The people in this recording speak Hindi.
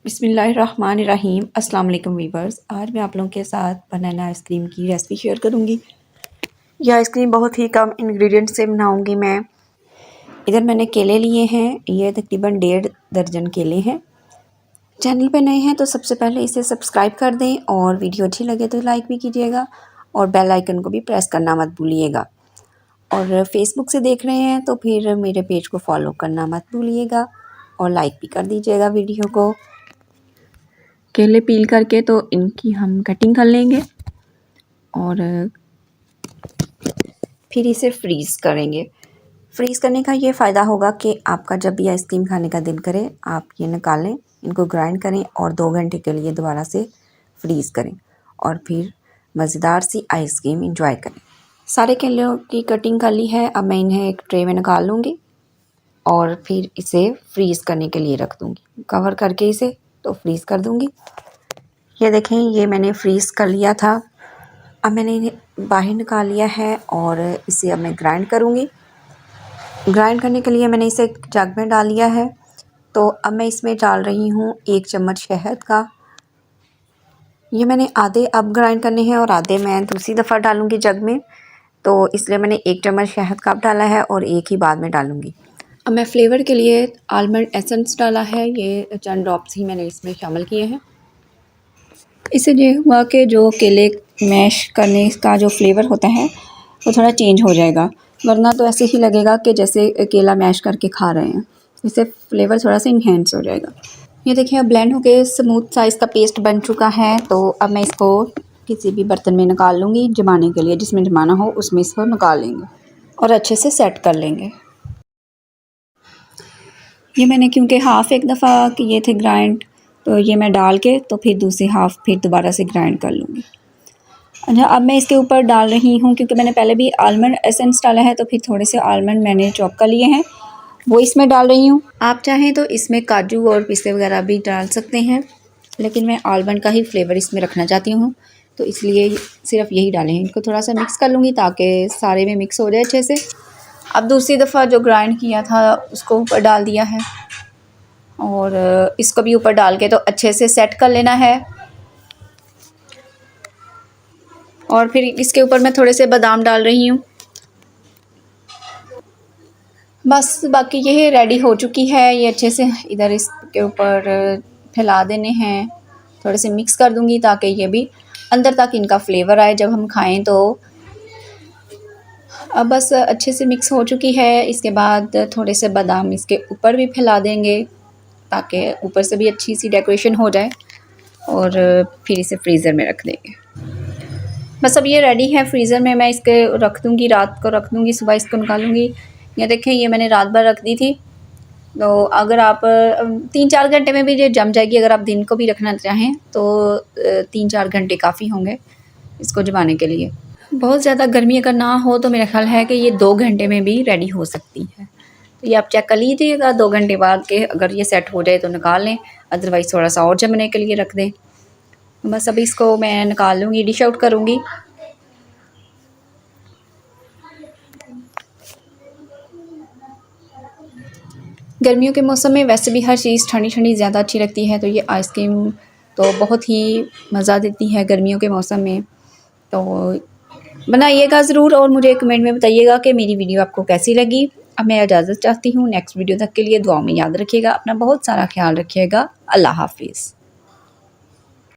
बिस्मिल्लाहिर्रहमानिर्रहीम। अस्सलाम वालेकुम वीवर्स। आज मैं आप लोगों के साथ बनाना आइसक्रीम की रेसिपी शेयर करूंगी। यह आइसक्रीम बहुत ही कम इंग्रेडिएंट से बनाऊंगी मैं। इधर मैंने केले लिए हैं, ये तकरीबन 1.5 दर्जन केले हैं। चैनल पे नए हैं तो सबसे पहले इसे सब्सक्राइब कर दें और वीडियो अच्छी लगे तो लाइक भी कीजिएगा और बेल आइकन को भी प्रेस करना मत भूलिएगा। और फेसबुक से देख रहे हैं तो फिर मेरे पेज को फॉलो करना मत भूलिएगा और लाइक भी कर दीजिएगा वीडियो को। केले पील करके तो इनकी हम कटिंग कर लेंगे और फिर इसे फ्रीज़ करेंगे। फ्रीज़ करने का ये फ़ायदा होगा कि आपका जब भी आइसक्रीम खाने का दिल करे आप ये निकालें, इनको ग्राइंड करें और 2 घंटे के लिए दोबारा से फ्रीज़ करें और फिर मज़ेदार सी आइसक्रीम एंजॉय करें। सारे केलों की कटिंग कर ली है। अब मैं इन्हें एक ट्रे में निकाल लूँगी और फिर इसे फ्रीज़ करने के लिए रख दूँगी। कवर करके इसे तो फ्रीज़ कर दूँगी। ये देखें, ये मैंने फ्रीज़ कर लिया था। अब मैंने इन्हें बाहर निकाल लिया है और इसे अब मैं ग्राइंड करूँगी। ग्राइंड करने के लिए मैंने इसे जग में डाल लिया है। तो अब मैं इसमें डाल रही हूँ 1 चम्मच शहद का। ये मैंने आधे अब ग्राइंड करने हैं और आधे मैं दूसरी दफ़ा डालूँगी जग में, तो इसलिए मैंने 1 चम्मच शहद का अब डाला है और एक ही बाद में डालूँगी। अब मैं फ्लेवर के लिए आलमंड एसेंस डाला है, ये चंद ड्रॉप्स ही मैंने इसमें शामिल किए हैं। इससे ये हुआ कि जो केले मैश करने का जो फ्लेवर होता है वो थोड़ा चेंज हो जाएगा, वरना तो ऐसे ही लगेगा कि जैसे केला मैश करके खा रहे हैं। इससे फ्लेवर थोड़ा सा इन्हेंस हो जाएगा। ये देखिए, अब ब्लेंड होके स्मूथ साइज़ का पेस्ट बन चुका है। तो अब मैं इसको किसी भी बर्तन में निकाल लूँगी जमाने के लिए, जिसमें जमाना हो उसमें इसको निकाल लेंगे और अच्छे से सेट कर लेंगे। ये मैंने क्योंकि हाफ़ एक दफ़ा किए थे ग्राइंड, तो ये मैं डाल के तो फिर दूसरी हाफ़ फिर दोबारा से ग्राइंड कर लूँगी। अच्छा, अब मैं इसके ऊपर डाल रही हूँ, क्योंकि मैंने पहले भी आलमंड एसेंस डाला है तो फिर थोड़े से आलमंड मैंने चॉप कर लिए हैं, वो इसमें डाल रही हूँ। आप चाहें तो इसमें काजू और पिस्ते वगैरह भी डाल सकते हैं, लेकिन मैं आलमंड का ही फ्लेवर इसमें रखना चाहती हूँ तो इसलिए सिर्फ यही डाले हैं। इनको थोड़ा सा मिक्स कर लूँगी ताकि सारे में मिक्स हो जाए अच्छे से। अब दूसरी दफ़ा जो ग्राइंड किया था उसको ऊपर डाल दिया है और इसको भी ऊपर डाल के तो अच्छे से सेट कर लेना है। और फिर इसके ऊपर मैं थोड़े से बादाम डाल रही हूँ। बस बाकी ये रेडी हो चुकी है। ये अच्छे से इधर इसके ऊपर फैला देने हैं, थोड़े से मिक्स कर दूँगी ताकि ये भी अंदर तक इनका फ्लेवर आए जब हम खाएं तो। अब बस अच्छे से मिक्स हो चुकी है। इसके बाद थोड़े से बादाम इसके ऊपर भी फैला देंगे ताकि ऊपर से भी अच्छी सी डेकोरेशन हो जाए और फिर इसे फ्रीज़र में रख देंगे। बस अब ये रेडी है। फ्रीज़र में मैं इसके रख दूँगी, रात को रख दूँगी, सुबह इसको निकालूँगी। ये देखें, ये मैंने रात भर रख दी थी, तो अगर आप 3-4 घंटे में भी ये जम जाएगी। अगर आप दिन को भी रखना चाहें तो 3-4 घंटे काफ़ी होंगे इसको जमाने के लिए। बहुत ज़्यादा गर्मी अगर ना हो तो मेरा ख़्याल है कि ये 2 घंटे में भी रेडी हो सकती है। तो ये आप चेक कर लीजिएगा 2 घंटे बाद के, अगर ये सेट हो जाए तो निकाल लें, अदरवाइज़ थोड़ा सा और जमने के लिए रख दें। बस अभी इसको मैं निकाल लूँगी, डिश आउट करूँगी। गर्मियों के मौसम में वैसे भी हर चीज़ ठंडी ठंडी ज़्यादा अच्छी लगती है, तो ये आइसक्रीम तो बहुत ही मज़ा देती है गर्मियों के मौसम में। तो बनाइएगा ज़रूर और मुझे कमेंट में बताइएगा कि मेरी वीडियो आपको कैसी लगी। अब मैं इजाज़त चाहती हूँ। नेक्स्ट वीडियो तक के लिए दुआ में याद रखिएगा। अपना बहुत सारा ख्याल रखिएगा। अल्लाह हाफ़िज़।